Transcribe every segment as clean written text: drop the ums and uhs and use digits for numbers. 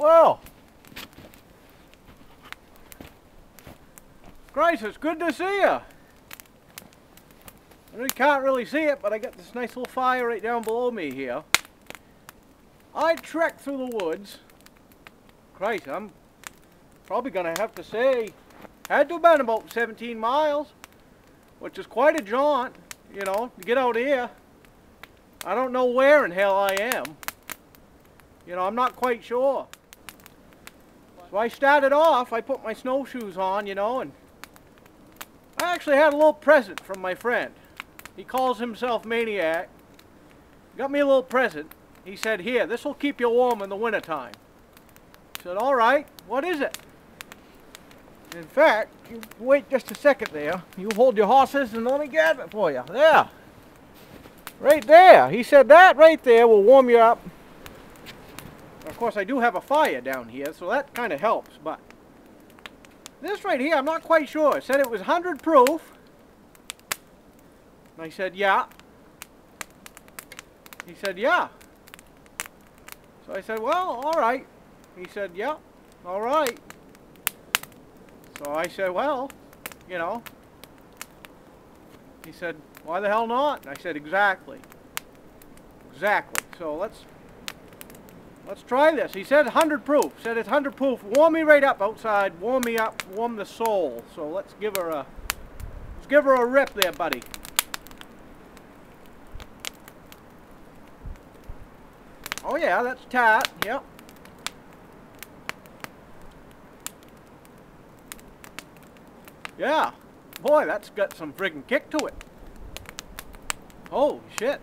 Well, Christ, it's good to see you. You can't really see it, but I got this nice little fire right down below me here. I trekked through the woods. Christ, I'm probably going to have to say, had to have been about 17 miles, which is quite a jaunt, you know, to get out here. I don't know where in hell I am. You know, I'm not quite sure. So I started off, I put my snowshoes on, you know, and I actually had a little present from my friend. He calls himself Maineyak. Got me a little present. He said, here, this will keep you warm in the wintertime. I said, all right, what is it? In fact, you wait just a second there. You hold your horses and let me get it for you. There. Right there. He said that right there will warm you up. Of course, I do have a fire down here, so that kind of helps, but this right here, I'm not quite sure. It said it was 100 proof. And I said, yeah. He said, yeah. So I said, well, all right. He said, yeah, all right. So I said, well, you know. He said, why the hell not? And I said, exactly. Exactly. So let's try this. He said 100 proof. Said it's 100 proof. Warm me right up outside. Warm me up. Warm the soul. So let's give her a rip there, buddy. Oh yeah, that's tight. Yep. Yeah. Boy, that's got some friggin' kick to it. Holy shit.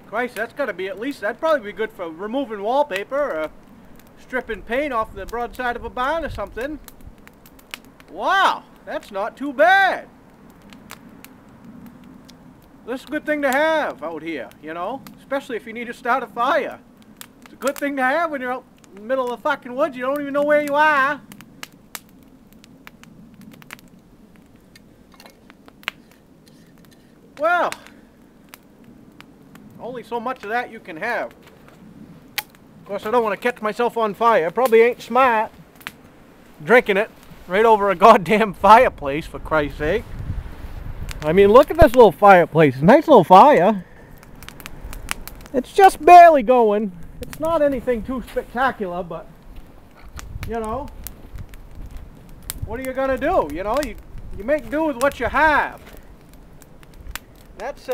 Christ, that's got to be at least, that'd probably be good for removing wallpaper or stripping paint off the broadside of a barn or something. Wow, that's not too bad. This is a good thing to have out here, you know, especially if you need to start a fire. It's a good thing to have when you're out in the middle of the fucking woods. You don't even know where you are. Well, only so much of that you can have. Of course, I don't want to catch myself on fire. Probably ain't smart drinking it right over a goddamn fireplace, for Christ's sake. I mean, look at this little fireplace. Nice little fire. It's just barely going. It's not anything too spectacular, but, you know, what are you going to do? You know, you make do with what you have. That's,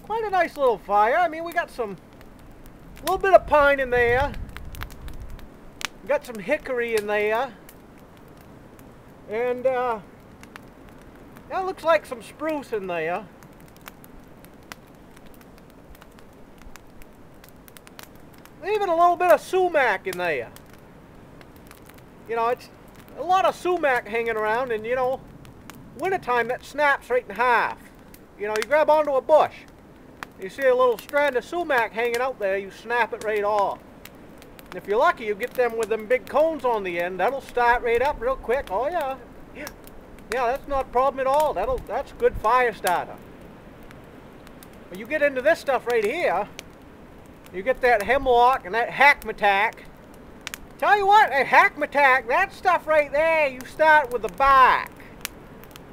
quite a nice little fire. I mean, we got a little bit of pine in there. Got some hickory in there. And, that looks like some spruce in there. Even a little bit of sumac in there. You know, it's a lot of sumac hanging around, and, you know, wintertime that snaps right in half. You know, you grab onto a bush. You see a little strand of sumac hanging out there, you snap it right off. And if you're lucky, you get them with them big cones on the end. That'll start right up real quick. Oh yeah. Yeah, that's not a problem at all. That's a good fire starter. When you get into this stuff right here, you get that hemlock and that hackmatack. Tell you what, a hackmatack, that stuff right there, you start with the bark.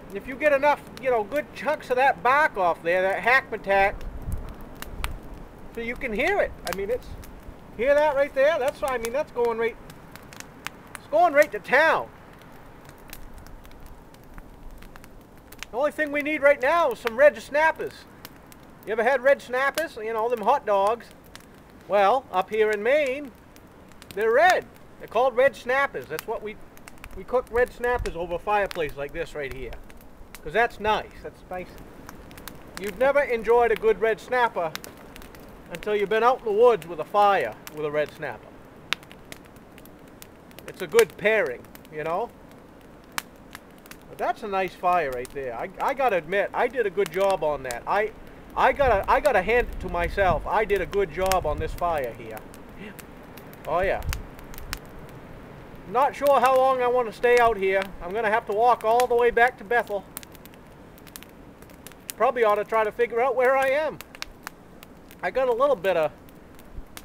And if you get enough, you know, good chunks of that bark off there, that hackmatack, so you can hear it. I mean, hear that right there? That's going right, it's going right to town. The only thing we need right now is some red snappers. You ever had red snappers? You know, them hot dogs. Well, up here in Maine, they're red. They're called red snappers. That's what we cook red snappers over a fireplace like this right here. Because that's nice. That's nice. You've never enjoyed a good red snapper until you've been out in the woods with a fire with a red snapper. It's a good pairing, you know. But that's a nice fire right there. I gotta admit, I did a good job on that. I gotta hand it to myself. I did a good job on this fire here. Oh yeah. Not sure how long I want to stay out here. I'm gonna have to walk all the way back to Bethel. probably ought to try to figure out where I am. I got a little bit of,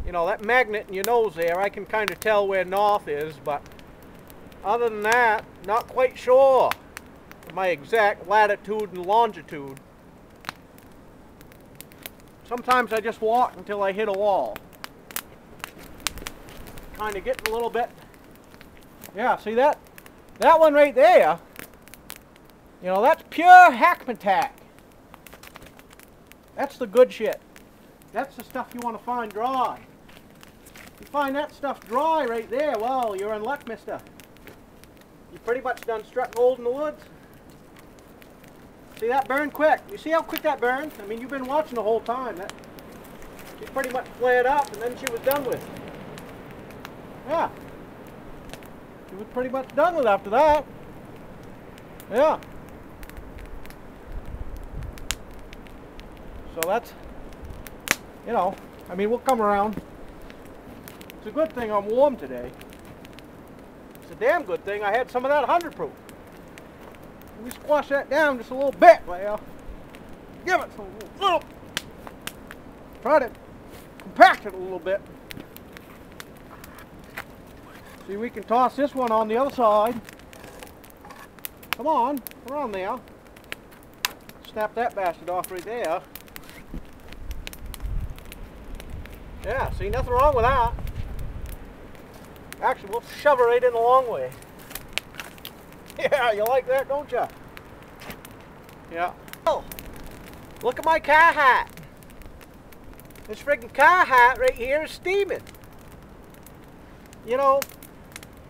you know, that magnet in your nose there. I can kind of tell where north is, but other than that, not quite sure my exact latitude and longitude. Sometimes I just walk until I hit a wall. Kind of getting a little bit. Yeah, see that? That one right there, you know, that's pure hackmatack. That's the good shit. That's the stuff you want to find dry. You find that stuff dry right there, well, you're in luck, mister. You pretty much done struck gold in the woods. See that burn quick? You see how quick that burned? I mean, you've been watching the whole time. She pretty much flared up and then she was done with. Yeah. She was pretty much done with after that. Yeah. So that's, you know, I mean, we'll come around. It's a good thing I'm warm today. It's a damn good thing I had some of that 100 proof. Let me squash that down just a little bit, well. Give it some little. Try to compact it a little bit. See, we can toss this one on the other side. Come on, around there. Snap that bastard off right there. Yeah, see, nothing wrong with that. Actually, we'll shove it right in the long way. Yeah, you like that, don't you? Yeah. Oh, look at my car hat. This friggin' car hat right here is steaming. You know,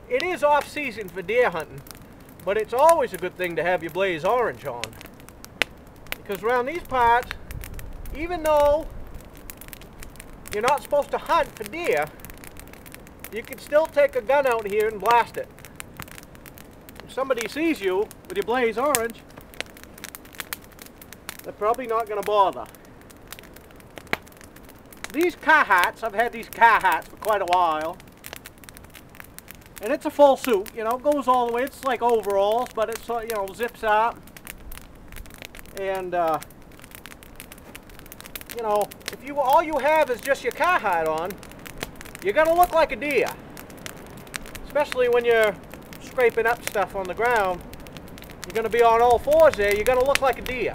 it is off season for deer hunting, but it's always a good thing to have your blaze orange on. Because around these parts, even though you're not supposed to hunt for deer, you can still take a gun out here and blast it. If somebody sees you with your blaze orange, they're probably not going to bother. These car hats, I've had these car hats for quite a while. And it's a full suit, you know, goes all the way. It's like overalls, but it's, you know, zips up. And, you know, if you all you have is just your car hat on, you're going to look like a deer. Especially when you're scraping up stuff on the ground. You're going to be on all fours there. You're going to look like a deer.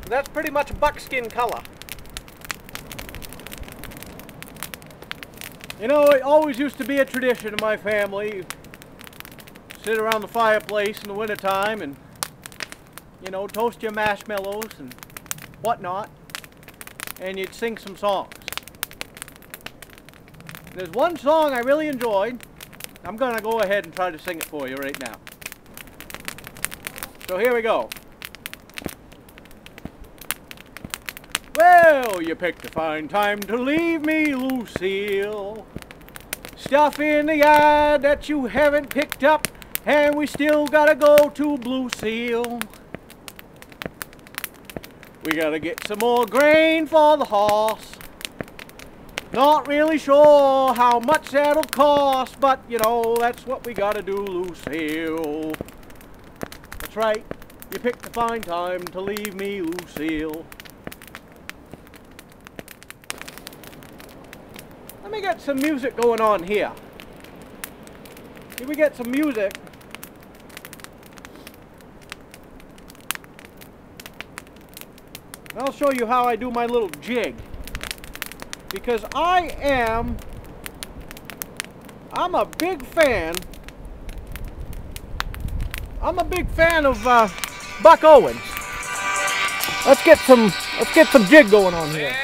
That's pretty much a buckskin color. You know, it always used to be a tradition in my family. Sit around the fireplace in the wintertime and, you know, toast your marshmallows and whatnot. And you'd sing some songs. There's one song I really enjoyed. I'm going to go ahead and try to sing it for you right now. So here we go. Well, you picked a fine time to leave me, Lucille. Stuff in the yard that you haven't picked up, and we still gotta go to Blue Seal. We gotta get some more grain for the horse. Not really sure how much that'll cost, but you know, that's what we gotta do, Lucille. That's right, you picked a fine time to leave me, Lucille. Let me get some music going on here. Here we get some music. I'll show you how I do my little jig. Because I'm a big fan. I'm a big fan of Buck Owens. Let's get some jig going on here.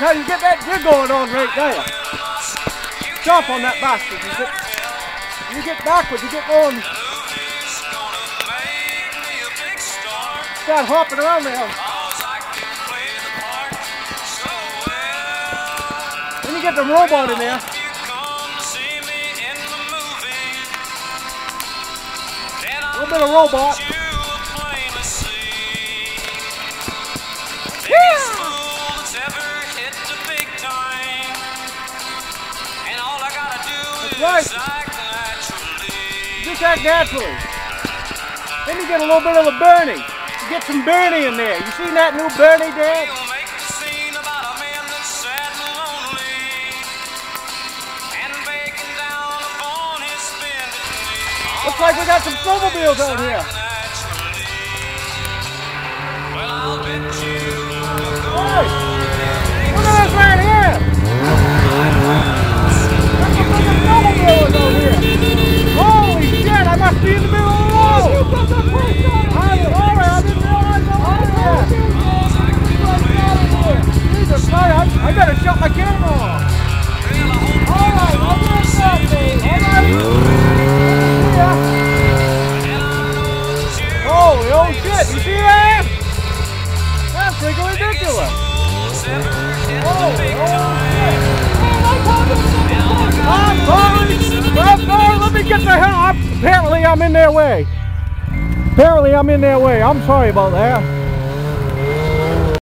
How you get that jig going on right there? Jump on that bastard. You get backwards, you get going. Start hopping around there. Then you me get the robot in there. A little bit of robot. Right. Just act naturally. Then you get a little bit of the Bernie. You get some Bernie in there. You seen that new Bernie, Dad? Looks like we got some snowmobiles out here. Hey, look at this right here. Holy shit, I must be in the middle of the road! I'm sorry, I didn't realize I was there! Jesus Christ, I better shut my camera off! Alright, I'll do it someday! Alright! Holy oh shit, you see that? That's freaking ridiculous! Holy oh shit! I'm sorry, let me get the hell up. Apparently I'm in their way. I'm sorry about that.